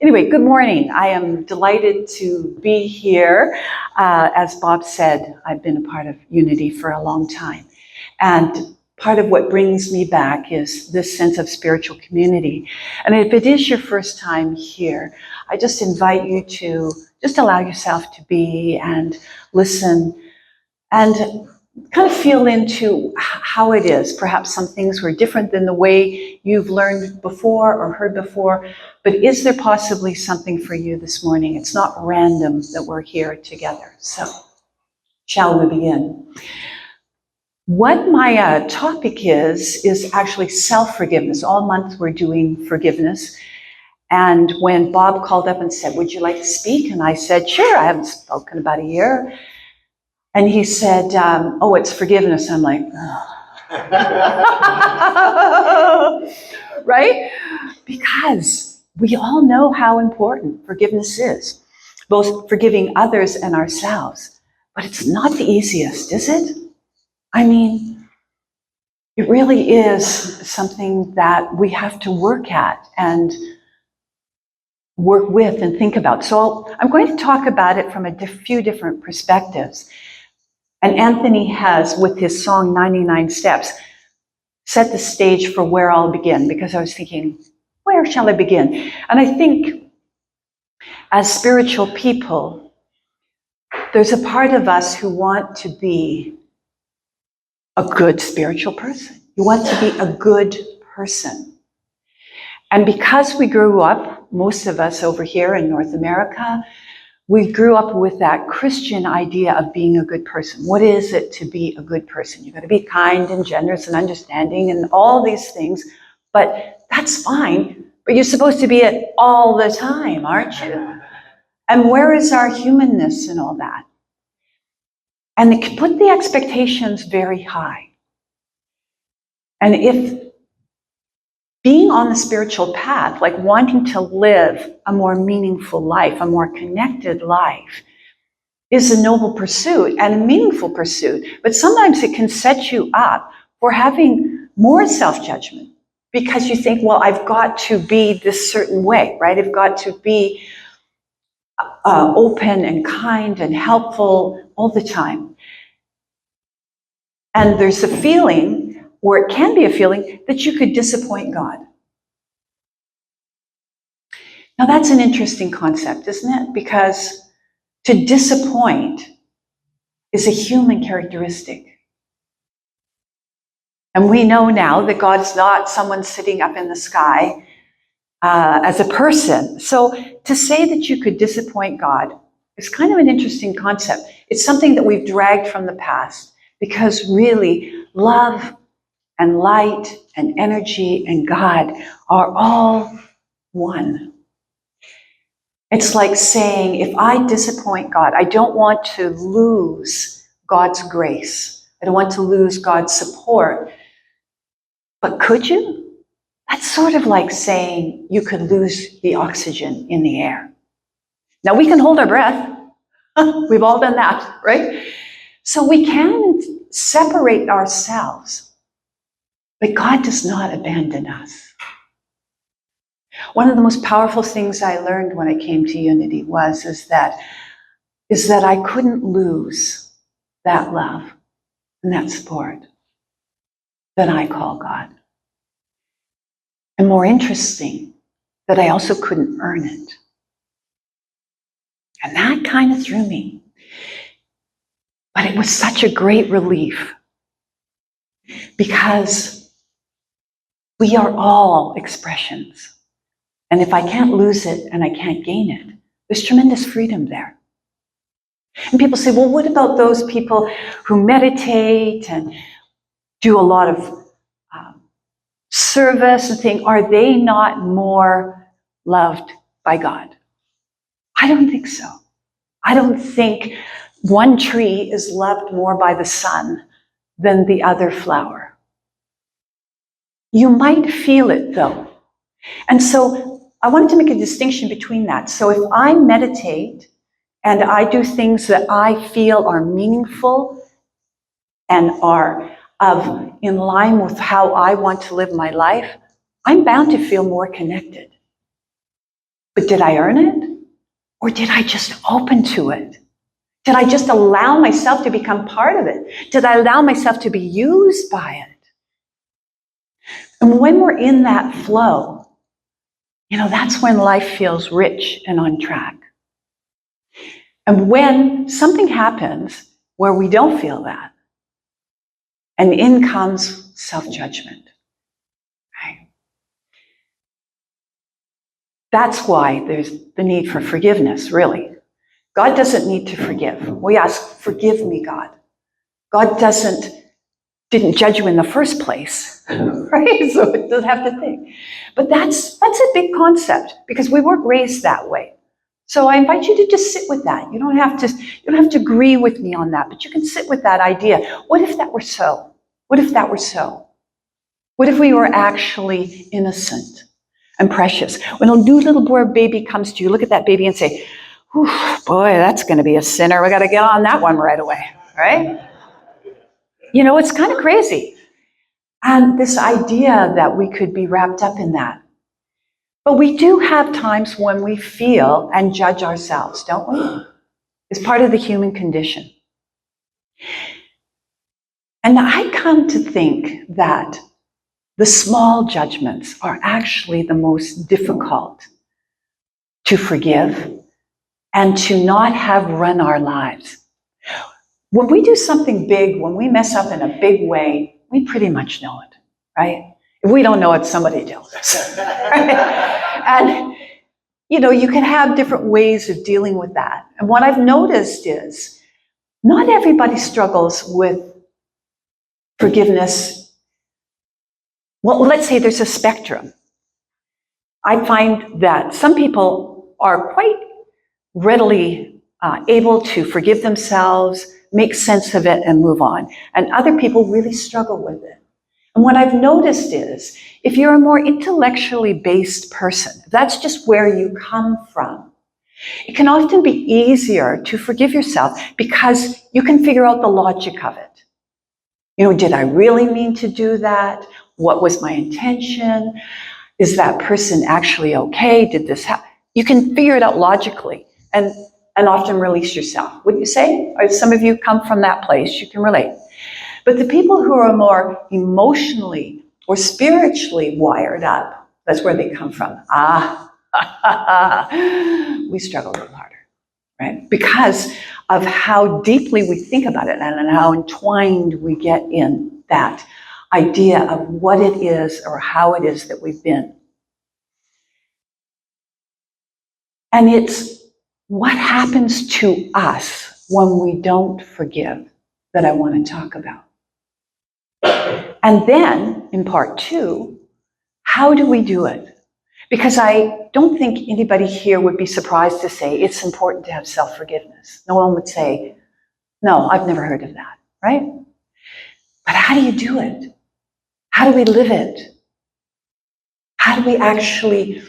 Anyway, good morning. I am delighted to be here. As Bob said, I've been a part of Unity for a long time. And part of what brings me back is this sense of spiritual community. And if it is your first time here, I just invite you to just allow yourself to be and listen and kind of feel into how it is. Perhaps some things were different than the way you've learned before or heard before, but is there possibly something for you this morning? It's not random that we're here together. So, shall we begin? What my topic is actually self-forgiveness. All month we're doing forgiveness. And when Bob called up and said, "Would you like to speak?" And I said, "Sure, I haven't spoken about a year." And he said, "Oh, it's forgiveness." I'm like, oh. Right? Because we all know how important forgiveness is, both forgiving others and ourselves. But it's not the easiest, is it? I mean, it really is something that we have to work at and work with and think about. So I'm going to talk about it from a few different perspectives. And Anthony has, with his song 99 Steps, set the stage for where I'll begin, because I was thinking, where shall I begin? And I think as spiritual people, there's a part of us who want to be a good spiritual person. You want to be a good person. And because we grew up, most of us over here in North America, we grew up with that Christian idea of being a good person. What is it to be a good person? You've got to be kind and generous and understanding and all these things, but that's fine. But you're supposed to be it all the time, aren't you? And where is our humanness in all that? And it can put the expectations very high. And if being on the spiritual path, like wanting to live a more meaningful life, a more connected life, is a noble pursuit and a meaningful pursuit. But sometimes it can set you up for having more self-judgment because you think, well, I've got to be this certain way, right? I've got to be open and kind and helpful all the time. And there's a feeling, or it can be a feeling, that you could disappoint God. Now that's an interesting concept, isn't it? Because to disappoint is a human characteristic. And we know now that God's not someone sitting up in the sky as a person. So to say that you could disappoint God is kind of an interesting concept. It's something that we've dragged from the past, because really love and light and energy and God are all one. It's like saying, if I disappoint God, I don't want to lose God's grace. I don't want to lose God's support. But could you? That's sort of like saying you could lose the oxygen in the air. Now we can hold our breath. We've all done that, right? So we can separate ourselves, but God does not abandon us. One of the most powerful things I learned when I came to Unity is that I couldn't lose that love and that support that I call God. And more interesting, that I also couldn't earn it. And that kind of threw me. But it was such a great relief, because we are all expressions. And if I can't lose it and I can't gain it, there's tremendous freedom there. And people say, well, what about those people who meditate and do a lot of service and think, are they not more loved by God? I don't think so. I don't think one tree is loved more by the sun than the other flower. You might feel it though. And so I wanted to make a distinction between that. So if I meditate and I do things that I feel are meaningful and are in line with how I want to live my life, I'm bound to feel more connected. But did I earn it? Or did I just open to it? Did I just allow myself to become part of it? Did I allow myself to be used by it? And when we're in that flow, that's when life feels rich and on track. And when something happens where we don't feel that, and in comes self-judgment, right? That's why there's the need for forgiveness, really. God doesn't need to forgive. We ask, forgive me, God. God didn't judge you in the first place, right? So it doesn't have to think. But that's a big concept because we weren't raised that way. So I invite you to just sit with that. You don't have to agree with me on that, but you can sit with that idea. What if that were so? What if that were so? What if we were actually innocent and precious? When a new little boy or baby comes to you, look at that baby and say, boy, that's going to be a sinner. We got to get on that one right away, right? It's kind of crazy. And this idea that we could be wrapped up in that. But we do have times when we feel and judge ourselves, don't we? It's part of the human condition. And I come to think that the small judgments are actually the most difficult to forgive and to not have run our lives. When we do something big, when we mess up in a big way, we pretty much know it, right? If we don't know it, somebody tells us. Right? And, you can have different ways of dealing with that. And what I've noticed is not everybody struggles with forgiveness. Well, let's say there's a spectrum. I find that some people are quite readily able to forgive themselves, make sense of it, and move on. And other people really struggle with it. And what I've noticed is, if you're a more intellectually based person, if that's just where you come from, it can often be easier to forgive yourself because you can figure out the logic of it. Did I really mean to do that? What was my intention? Is that person actually okay? Did this happen? You can figure it out logically and often release yourself. Would you say? Or some of you come from that place, you can relate. But the people who are more emotionally or spiritually wired up, that's where they come from. We struggle a little harder, right? Because of how deeply we think about it and how entwined we get in that idea of what it is or how it is that we've been. And it's what happens to us when we don't forgive that I want to talk about. And then, in part 2, how do we do it? Because I don't think anybody here would be surprised to say it's important to have self-forgiveness. No one would say, no, I've never heard of that, right? But how do you do it? How do we live it? How do we actually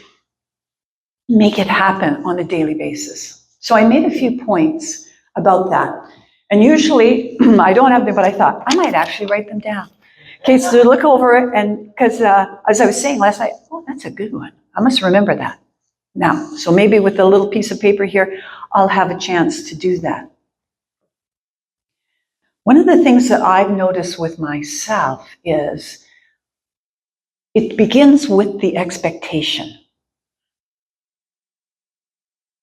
make it happen on a daily basis? So I made a few points about that. And usually, I don't have them, but I thought I might actually write them down. Okay, so look over it, and because as I was saying last night, that's a good one. I must remember that now. So maybe with a little piece of paper here, I'll have a chance to do that. One of the things that I've noticed with myself is it begins with the expectation.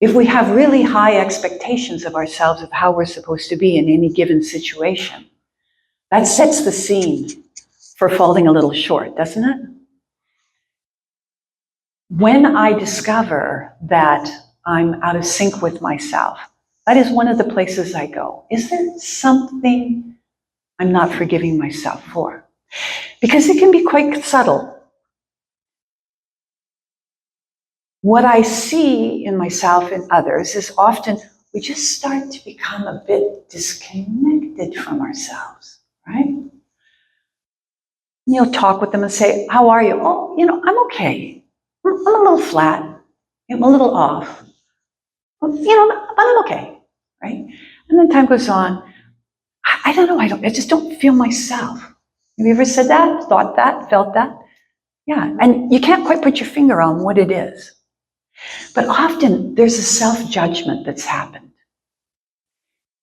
If we have really high expectations of ourselves, of how we're supposed to be in any given situation, that sets the scene for falling a little short, doesn't it? When I discover that I'm out of sync with myself, that is one of the places I go. Is there something I'm not forgiving myself for? Because it can be quite subtle. What I see in myself and others is often we just start to become a bit disconnected from ourselves, right? You'll talk with them and say, how are you? Oh, I'm okay. I'm a little flat. I'm a little off. But I'm okay, right? And then time goes on. I don't know. I just don't feel myself. Have you ever said that, thought that, felt that? Yeah, and you can't quite put your finger on what it is. But often there's a self-judgment that's happened.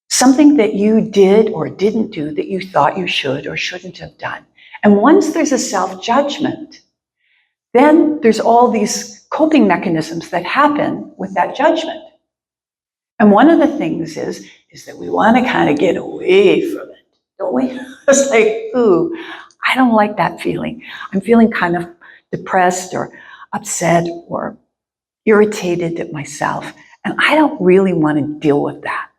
Something that you did or didn't do that you thought you should or shouldn't have done. And once there's a self-judgment, then there's all these coping mechanisms that happen with that judgment. And one of the things is that we want to kind of get away from it, don't we? It's like, ooh, I don't like that feeling. I'm feeling kind of depressed or upset or irritated at myself, and I don't really want to deal with that.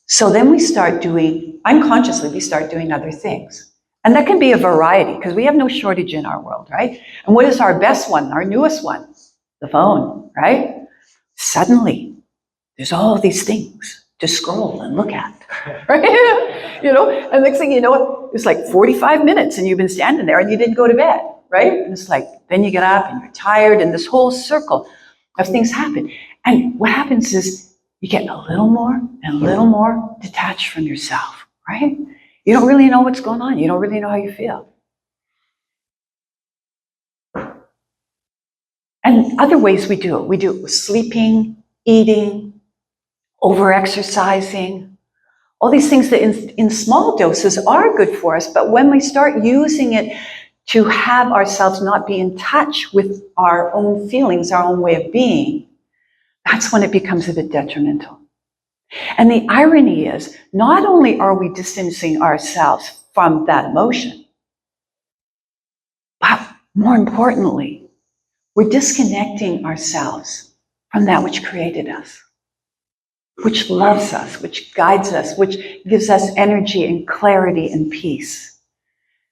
So then we start doing, unconsciously, we start doing other things. And that can be a variety, because we have no shortage in our world, right? And what is our best one, our newest one? The phone, right? Suddenly, there's all these things to scroll and look at, right? You know, and next thing you know, it's like 45 minutes and you've been standing there and you didn't go to bed, right? And it's like, then you get up and you're tired and this whole circle of things happen. And what happens is you get a little more and a little more detached from yourself, right? You don't really know what's going on. You don't really know how you feel. And other ways we do it with sleeping, eating, over-exercising, all these things that in small doses are good for us, but when we start using it to have ourselves not be in touch with our own feelings, our own way of being, that's when it becomes a bit detrimental. And the irony is, not only are we distancing ourselves from that emotion, but more importantly, we're disconnecting ourselves from that which created us, which loves us, which guides us, which gives us energy and clarity and peace.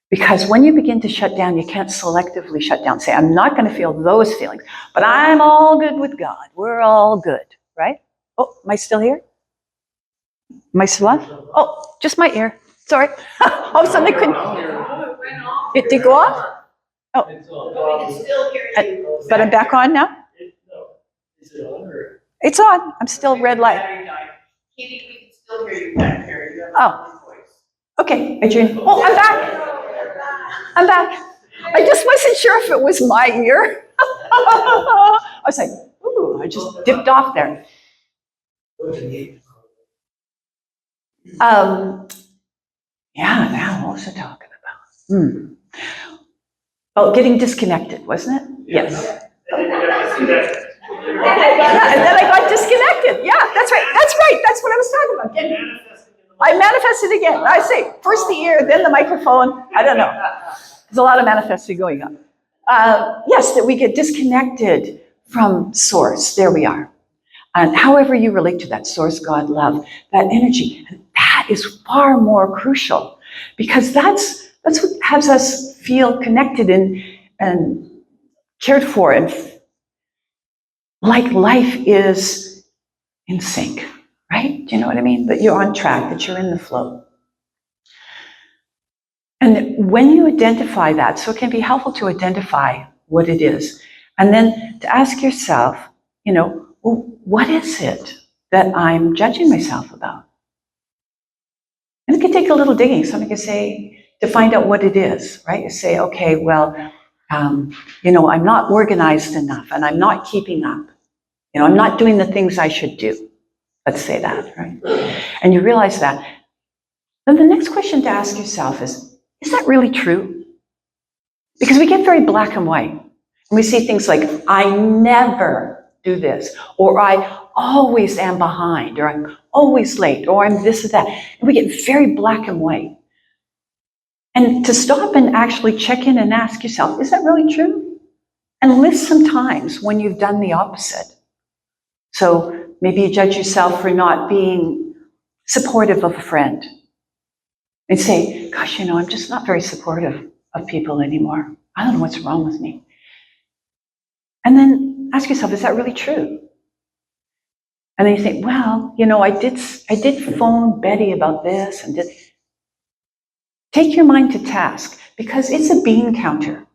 Because when you begin to shut down, you can't selectively shut down. Say, I'm not going to feel those feelings, but I'm all good with God. We're all good, right? Oh, am I still here? Am I still on? Oh, just my ear. Sorry. All of a sudden I couldn't. It did go off? Oh. But I'm back on now? It's on. I'm still red light. Oh. Okay, Adrian. Oh, I'm back. I'm back. I just wasn't sure if it was my ear. I was like, ooh, I just dipped off there. Yeah, now what was I talking about? Oh, getting disconnected, wasn't it? Yes. Yeah, and then I got disconnected. Yeah, that's right. That's right. That's what I was talking about. I manifested again. I say, first the ear, then the microphone. I don't know. There's a lot of manifesting going on. Yes, that we get disconnected from source. There we are. And however you relate to that source, God, love, that energy, and that is far more crucial, because that's what has us feel connected and cared for, and like life is in sync, right? Do you know what I mean? That you're on track, that you're in the flow. And when you identify that, so it can be helpful to identify what it is, and then to ask yourself, you know, well, what is it that I'm judging myself about? And it can take a little digging. Somebody can say, to find out what it is, right? You say, okay, well, you know, I'm not organized enough and I'm not keeping up. You know, I'm not doing the things I should do. Let's say that, right? And you realize that. Then the next question to ask yourself is that really true? Because we get very black and white. And we see things like, I never do this, or I always am behind, or I'm always late, or I'm this or that. And we get very black and white. And to stop and actually check in and ask yourself, is that really true? And list some times when you've done the opposite. So maybe you judge yourself for not being supportive of a friend. And say, gosh, you know, I'm just not very supportive of people anymore. I don't know what's wrong with me. And then ask yourself, is that really true? And then you think, well, you know, I did phone Betty about this and did. Take your mind to task, because it's a bean counter.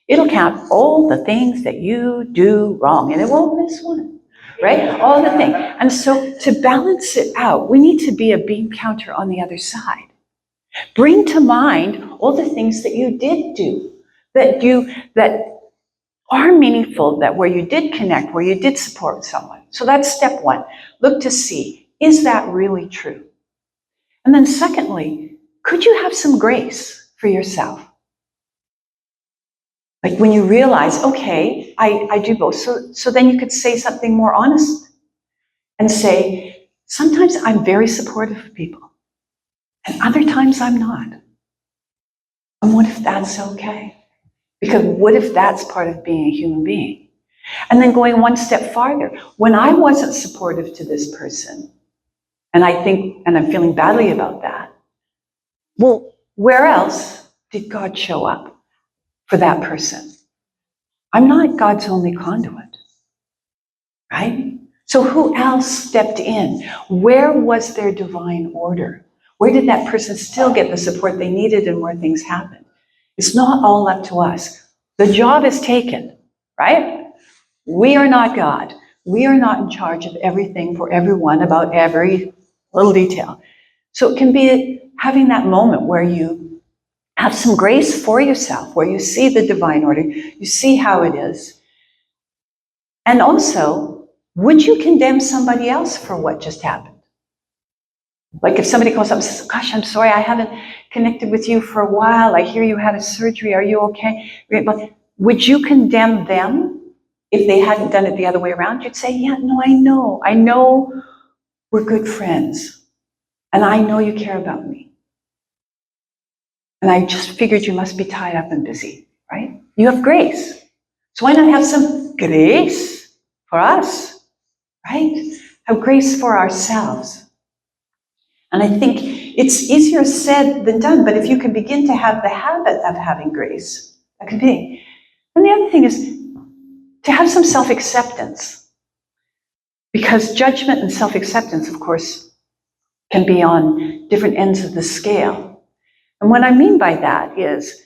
It'll count all the things that you do wrong, and it won't miss one, right? All the things. And so to balance it out, we need to be a bean counter on the other side. Bring to mind all the things that you did do, that are meaningful, that where you did connect, where you did support someone. So that's step one. Look to see, is that really true? And then secondly, could you have some grace for yourself? Like when you realize, okay, I do both. So then you could say something more honest and say, sometimes I'm very supportive of people and other times I'm not. And what if that's okay? Because what if that's part of being a human being? And then going one step farther, when I wasn't supportive to this person, and I'm feeling badly about that, well, where else did God show up for that person? I'm not God's only conduit, right? So who else stepped in? Where was their divine order? Where did that person still get the support they needed and where things happened? It's not all up to us. The job is taken, right? We are not God. We are not in charge of everything for everyone about every little detail. So it can be having that moment where you have some grace for yourself, where you see the divine order, you see how it is. And also, would you condemn somebody else for what just happened? Like if somebody calls up and says, gosh, I'm sorry, I haven't connected with you for a while. I hear you had a surgery. Are you okay? Would you condemn them if they hadn't done it the other way around? You'd say, yeah, no, I know we're good friends. And I know you care about me. And I just figured you must be tied up and busy, right? You have grace. So why not have some grace for us, right? Have grace for ourselves. And I think it's easier said than done, but if you can begin to have the habit of having grace, that could be. And the other thing is to have some self-acceptance. Because judgment and self-acceptance, of course, can be on different ends of the scale. And what I mean by that is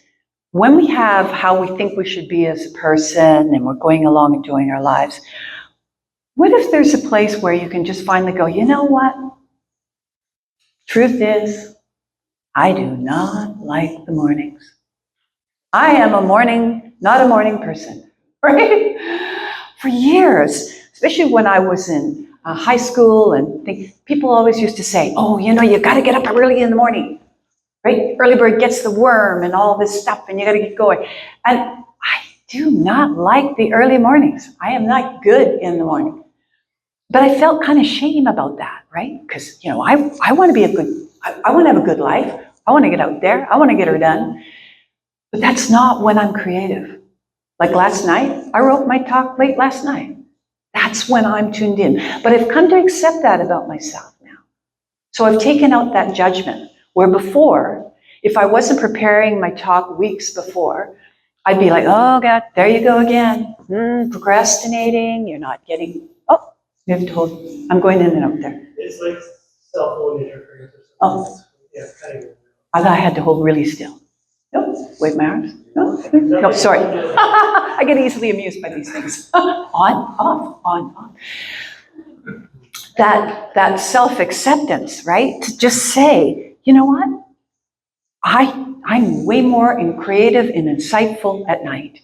when we have how we think we should be as a person and we're going along and doing our lives, what if there's a place where you can just finally go, you know what? Truth is, I do not like the mornings. I am not a morning person, right? For years, especially when I was in high school, and people always used to say, oh, you got to get up early in the morning, right? Early bird gets the worm and all this stuff, and you got to get going. And I do not like the early mornings. I am not good in the morning. But I felt kind of shame about that, right? Because, I want to be I want to have a good life. I want to get out there. I want to get her done. But that's not when I'm creative. Like last night, I wrote my talk late last night. That's when I'm tuned in. But I've come to accept that about myself now. So I've taken out that judgment, where before, if I wasn't preparing my talk weeks before, I'd be like, oh God, there you go again. Procrastinating, you're not getting, you have to hold, I'm going in and out there. It's like self-hold interference or something. Oh. Yeah, kind of. I thought I had to hold really still. No, wave my arms. No, sorry. I get easily amused by these things. On, off, on, off. That self-acceptance, right? To just say, you know what? I'm way more creative and insightful at night.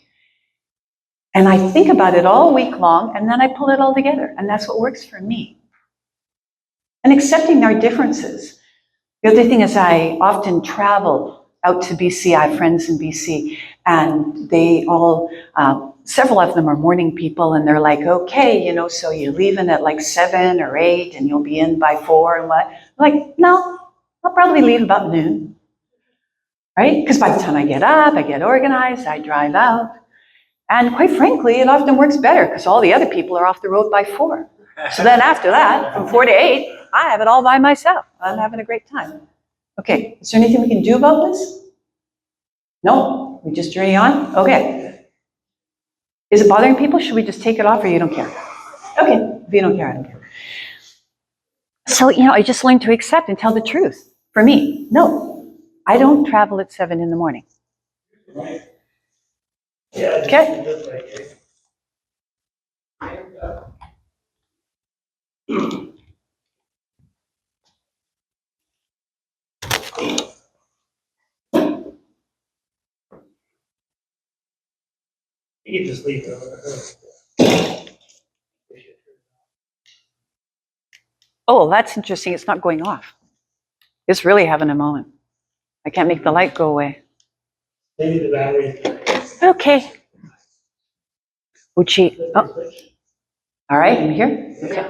And I think about it all week long, and then I pull it all together. And that's what works for me. And accepting our differences. The other thing is I often travel out to BC. I have friends in BC, and they all, several of them are morning people, and they're like, okay, so you're leaving at like 7 or 8, and you'll be in by 4 and what? I'm like, no, I'll probably leave about noon, right? Because by the time I get up, I get organized, I drive out. And quite frankly, it often works better because all the other people are off the road by 4. So then after that, from 4 to 8, I have it all by myself. I'm having a great time. Okay, is there anything we can do about this? No? We just journey on? Okay. Is it bothering people? Should we just take it off or you don't care? Okay, if you don't care, I don't care. So, I just learned to accept and tell the truth. For me, no, I don't travel at 7 in the morning. Yeah. Okay. You can just leave it. Oh, that's interesting. It's not going off. It's really having a moment. I can't make the light go away. Maybe the battery. Okay. Uchi. Oh. All right, I'm here. Okay.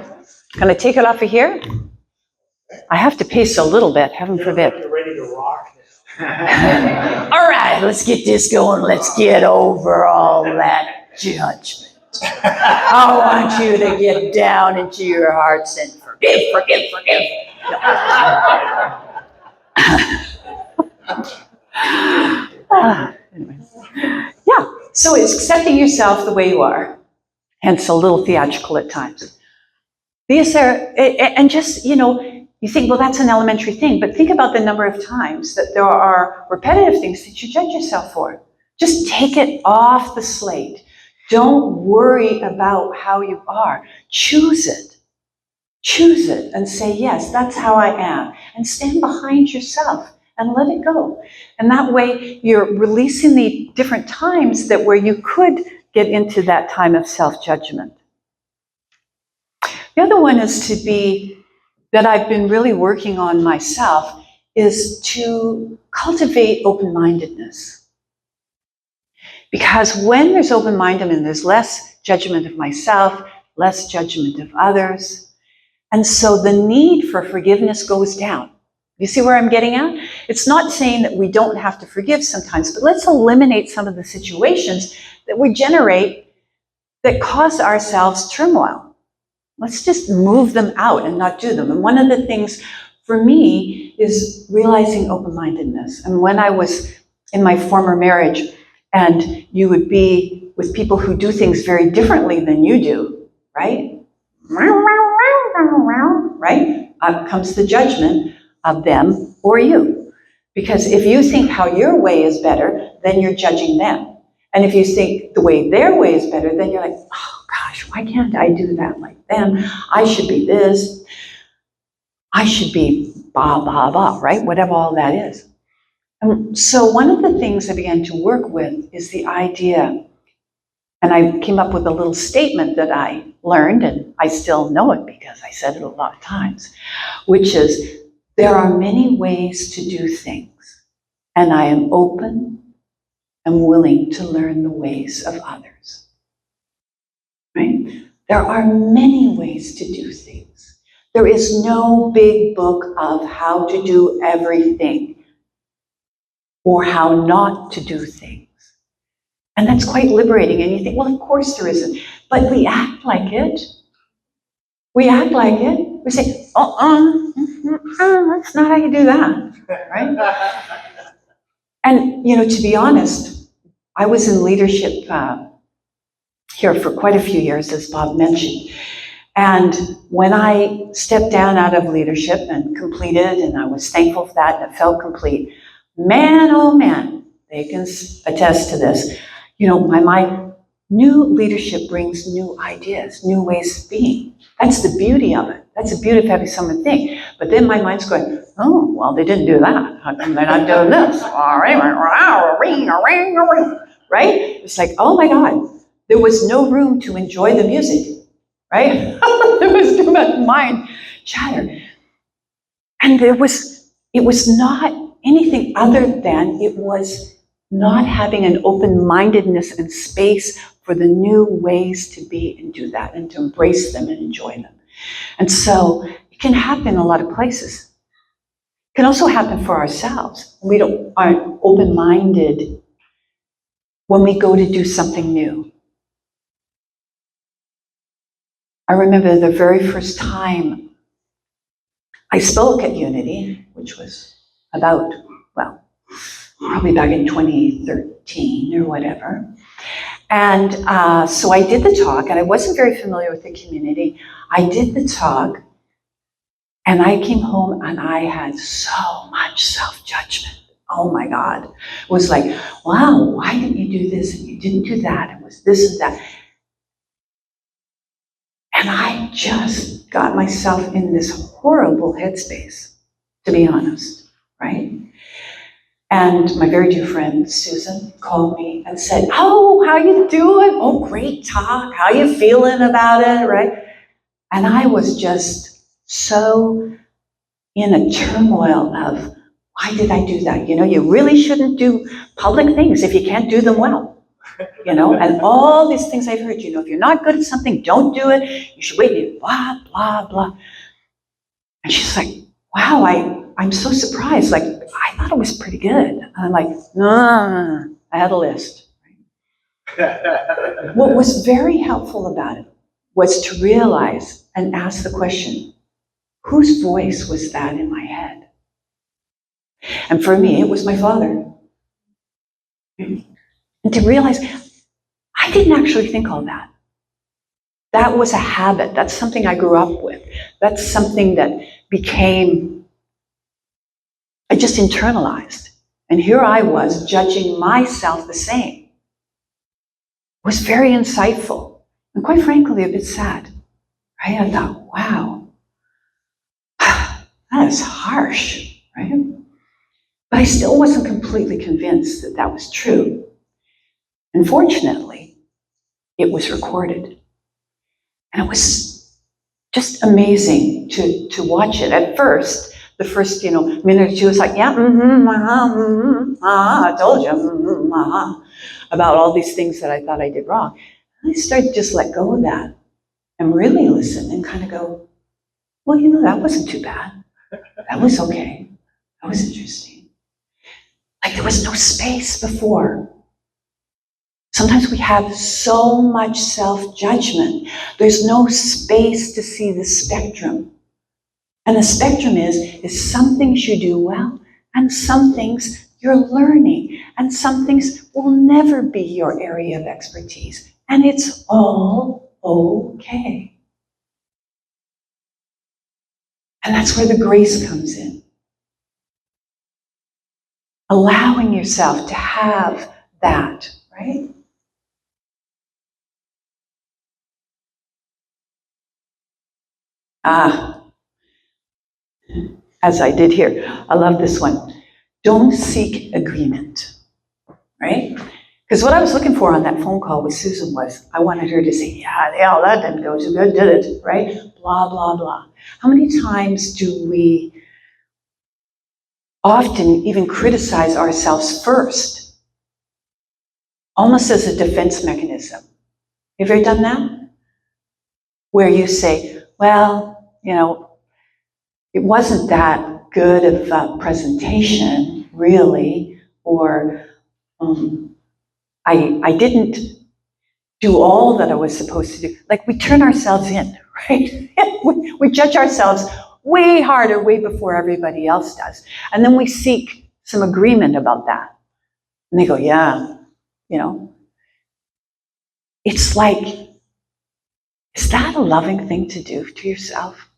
Can I take it off of here? I have to pace a little bit, heaven forbid. You're ready to rock All right, let's get this going. Let's get over all that judgment. I want you to get down into your hearts and forgive. Anyway. Yeah, so it's accepting yourself the way you are, hence a little theatrical at times. These are, and just, you think, well, that's an elementary thing, but think about the number of times that there are repetitive things that you judge yourself for. Just take it off the slate. Don't worry about how you are. Choose it. Choose it and say, yes, that's how I am. And stand behind yourself and let it go. And that way you're releasing the different times that where you could get into that time of self-judgment. The other one is to be, that I've been really working on myself, is to cultivate open-mindedness. Because when there's open-mindedness, there's less judgment of myself, less judgment of others. And so the need for forgiveness goes down. You see where I'm getting at? It's not saying that we don't have to forgive sometimes, but let's eliminate some of the situations that we generate that cause ourselves turmoil. Let's just move them out and not do them. And one of the things for me is realizing open-mindedness. And when I was in my former marriage, and you would be with people who do things very differently than you do, right? Right? Up comes the judgment of them or you. Because if you think how your way is better, then you're judging them. And if you think the way their way is better, then you're like, oh gosh, why can't I do that like them? I should be this. I should be blah, blah, blah, right? Whatever all that is. And so one of the things I began to work with is the idea, and I came up with a little statement that I learned, and I still know it because I said it a lot of times, which is, there are many ways to do things, and I am open and willing to learn the ways of others. Right? There are many ways to do things. There is no big book of how to do everything or how not to do things. And that's quite liberating. And you think, well, of course there isn't. But we act like it. We act like it. We say, that's not how you do that, right? And, to be honest, I was in leadership here for quite a few years, as Bob mentioned. And when I stepped down out of leadership and completed, and I was thankful for that, and it felt complete, man, oh man, they can attest to this. My new leadership brings new ideas, new ways of being. That's the beauty of it. That's the beauty of having someone think. But then my mind's going, oh, well, they didn't do that. How come they're not doing this? Right? It's like, oh my God, there was no room to enjoy the music, right? There was too much mind chatter. And it was not anything other than it was not having an open-mindedness and space for the new ways to be and do that and to embrace them and enjoy them. And so it can happen in a lot of places. It can also happen for ourselves. We aren't open-minded when we go to do something new. I remember the very first time I spoke at Unity, which was about, probably back in 2013 or whatever. And so I did the talk, and I wasn't very familiar with the community. I did the talk, and I came home, and I had so much self-judgment. Oh my God. It was like, wow, why didn't you do this, and you didn't do that, and it was this and that. And I just got myself in this horrible headspace, to be honest, right? And my very dear friend, Susan, called me and said, "Oh, how you doing? Oh, great talk. How you feeling about it, right?" And I was just so in a turmoil of, why did I do that? You really shouldn't do public things if you can't do them well. And all these things I've heard, if you're not good at something, don't do it. You should wait, blah, blah, blah. And she's like, wow, I'm so surprised. Like, I thought it was pretty good. And I'm like, no, I had a list. What was very helpful about it was to realize and ask the question, whose voice was that in my head? And for me, it was my father. And to realize, I didn't actually think all that. That was a habit. That's something I grew up with. That's something that I just internalized. And here I was judging myself the same. It was very insightful and quite frankly a bit sad. Right? I thought, wow, that is harsh, right? But I still wasn't completely convinced that that was true. Unfortunately, it was recorded. And it was just amazing to watch it. At first, the first minute or two was like, yeah, I told you, about all these things that I thought I did wrong. And I started to just let go of that and really listen and kind of go, well, that wasn't too bad. That was okay. That was interesting. Like there was no space before. Sometimes we have so much self-judgment. There's no space to see the spectrum. And the spectrum is some things you do well, and some things you're learning, and some things will never be your area of expertise. And it's all okay. And that's where the grace comes in. Allowing yourself to have that, right? As I did here, I love this one. Don't seek agreement, right? Because what I was looking for on that phone call with Susan was, I wanted her to say, yeah, that didn't go too good, did it, right? Blah, blah, blah. How many times do we often even criticize ourselves first, almost as a defense mechanism? Have you ever done that? Where you say, well, it wasn't that good of a presentation, really, or I didn't do all that I was supposed to do. Like we turn ourselves in, right? we judge ourselves way harder, way before everybody else does. And then we seek some agreement about that. And they go, yeah, It's like, is that a loving thing to do to yourself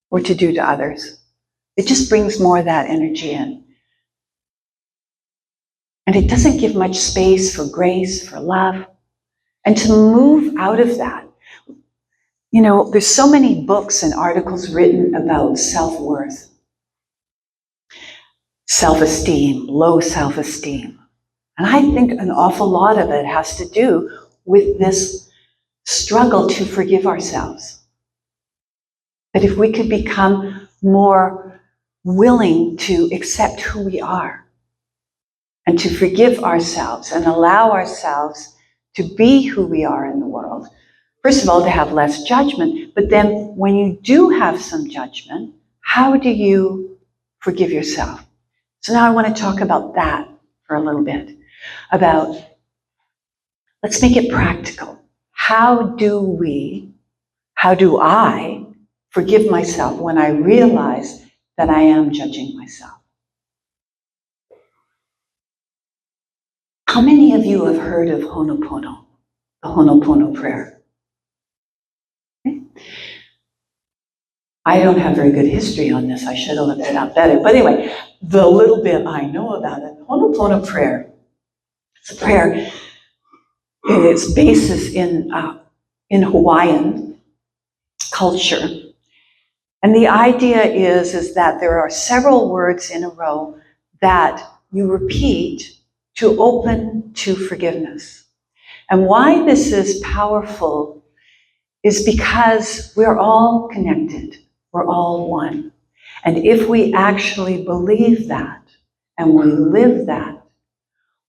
or to do to others? It just brings more of that energy in. And it doesn't give much space for grace, for love. And to move out of that, there's so many books and articles written about self-worth, self-esteem, low self-esteem. And I think an awful lot of it has to do with this struggle to forgive ourselves. That if we could become more willing to accept who we are and to forgive ourselves and allow ourselves to be who we are in the world, first of all, to have less judgment, but then when you do have some judgment, how do you forgive yourself? So now I want to talk about that for a little bit, about, let's make it practical. How do I forgive myself when I realize that I am judging myself? How many of you have heard of Ho'oponopono, the Ho'oponopono prayer? Okay. I don't have very good history on this. I should have looked it up better. But anyway, the little bit I know about it, Ho'oponopono prayer, it's a prayer. Its basis in Hawaiian culture. And the idea is that there are several words in a row that you repeat to open to forgiveness. And why this is powerful is because we're all connected. We're all one. And if we actually believe that and we live that,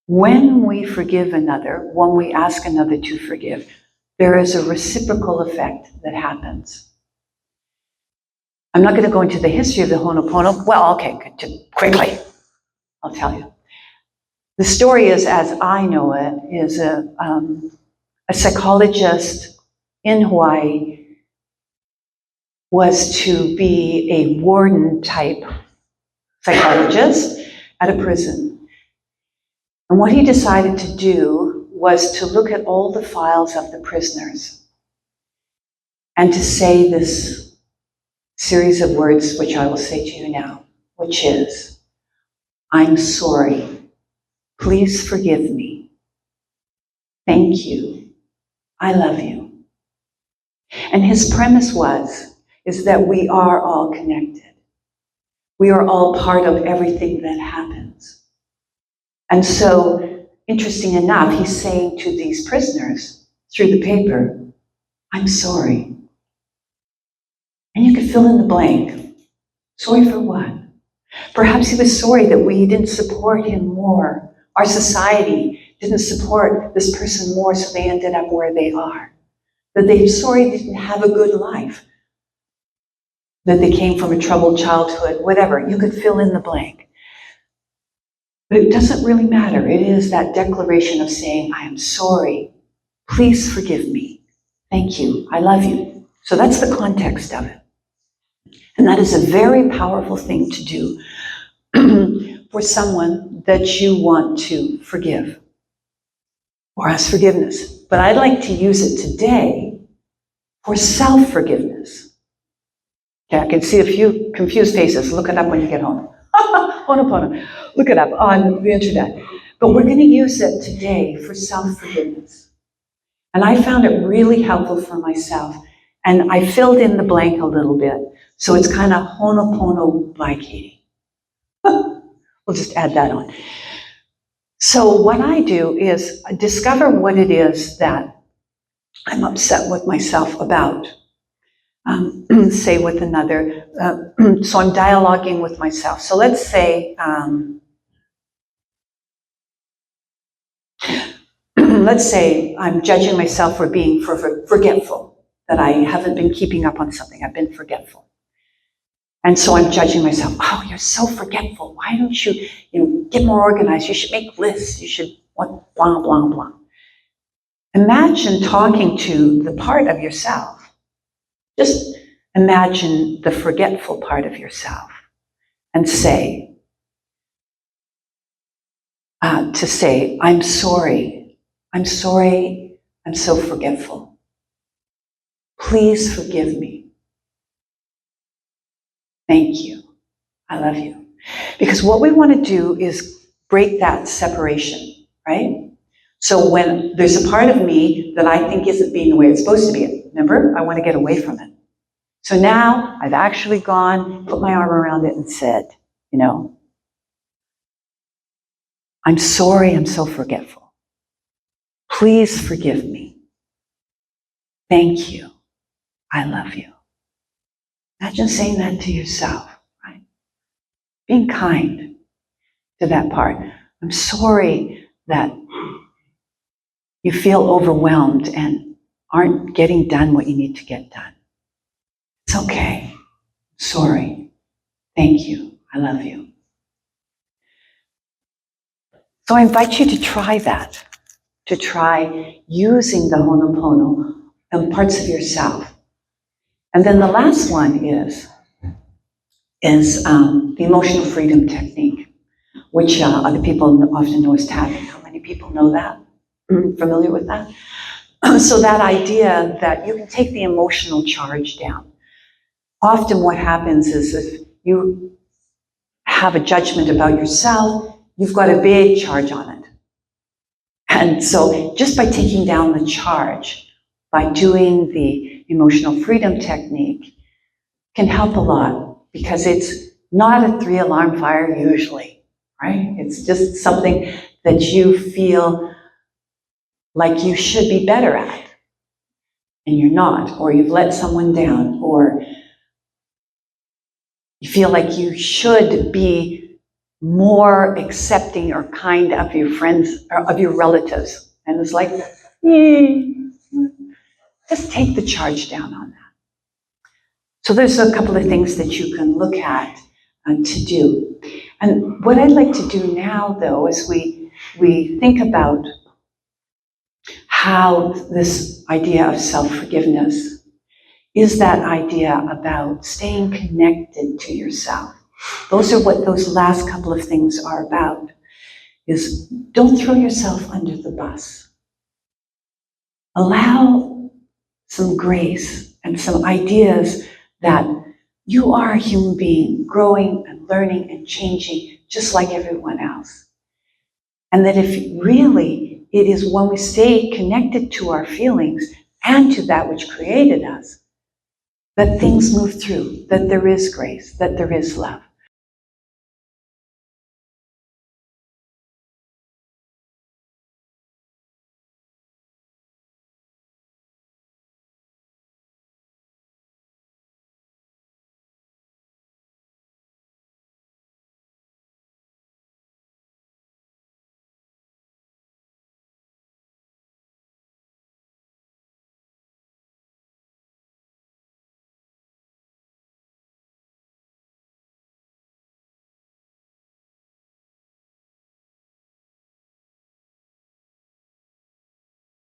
when we forgive another, when we ask another to forgive, there is a reciprocal effect that happens. I'm not going to go into the history of the Ho'oponopono. Well, okay, quickly, I'll tell you. The story is, as I know it, is a psychologist in Hawaii was to be a warden type psychologist at a prison. And what he decided to do was to look at all the files of the prisoners and to say this series of words, which I will say to you now, which is, I'm sorry. Please forgive me. Thank you. I love you. And his premise is that we are all connected. We are all part of everything that happens. And so, interesting enough, he's saying to these prisoners through the paper, I'm sorry. And you can fill in the blank. Sorry for what? Perhaps he was sorry that we didn't support him more. Our society didn't support this person more, so they ended up where they are. That they're sorry they didn't have a good life. That they came from a troubled childhood, whatever. You could fill in the blank. But it doesn't really matter. It is that declaration of saying, I am sorry. Please forgive me. Thank you. I love you. So that's the context of it. And that is a very powerful thing to do for someone that you want to forgive or ask forgiveness. But I'd like to use it today for self-forgiveness. Okay, I can see a few confused faces. Look it up when you get home. Ho'oponopono. Look it up on the internet. But we're going to use it today for self-forgiveness. And I found it really helpful for myself. And I filled in the blank a little bit. So it's kind of Ho'oponopono by Katie. We'll just add that on. So what I do is discover what it is that I'm upset with myself about. Say with another. So I'm dialoguing with myself. So let's say, I'm judging myself for being forgetful, that I haven't been keeping up on something. I've been forgetful. And so I'm judging myself. Oh, you're so forgetful. Why don't you, get more organized? You should make lists. You should, blah, blah, blah. Imagine talking to the part of yourself. Just imagine the forgetful part of yourself and say, I'm sorry. I'm sorry. I'm so forgetful. Please forgive me. Thank you. I love you. Because what we want to do is break that separation, right? So when there's a part of me that I think isn't being the way it's supposed to be, remember, I want to get away from it. So now I've actually gone, put my arm around it and said, I'm sorry I'm so forgetful. Please forgive me. Thank you. I love you. Imagine saying that to yourself, right? Being kind to that part. I'm sorry that you feel overwhelmed and aren't getting done what you need to get done. It's okay. Sorry. Thank you. I love you. So I invite you to try that, to try using the Ho'oponopono and parts of yourself. And then the last one is the emotional freedom technique, which other people often know as tapping. How many people know that? Familiar with that? So that idea that you can take the emotional charge down. Often what happens is if you have a judgment about yourself, you've got a big charge on it. And so just by taking down the charge, by doing the emotional freedom technique, can help a lot because it's not a 3-alarm fire usually, right? It's just something that you feel like you should be better at, and you're not, or you've let someone down, or you feel like you should be more accepting or kind of your friends or of your relatives. And it's like, just take the charge down on that. So there's a couple of things that you can look at to do. And what I'd like to do now, though, is we think about how this idea of self-forgiveness is that idea about staying connected to yourself. Those are what those last couple of things are about, is don't throw yourself under the bus. Allow some grace and some ideas that you are a human being growing and learning and changing just like everyone else. And that if really it is when we stay connected to our feelings and to that which created us, that things move through, that there is grace, that there is love.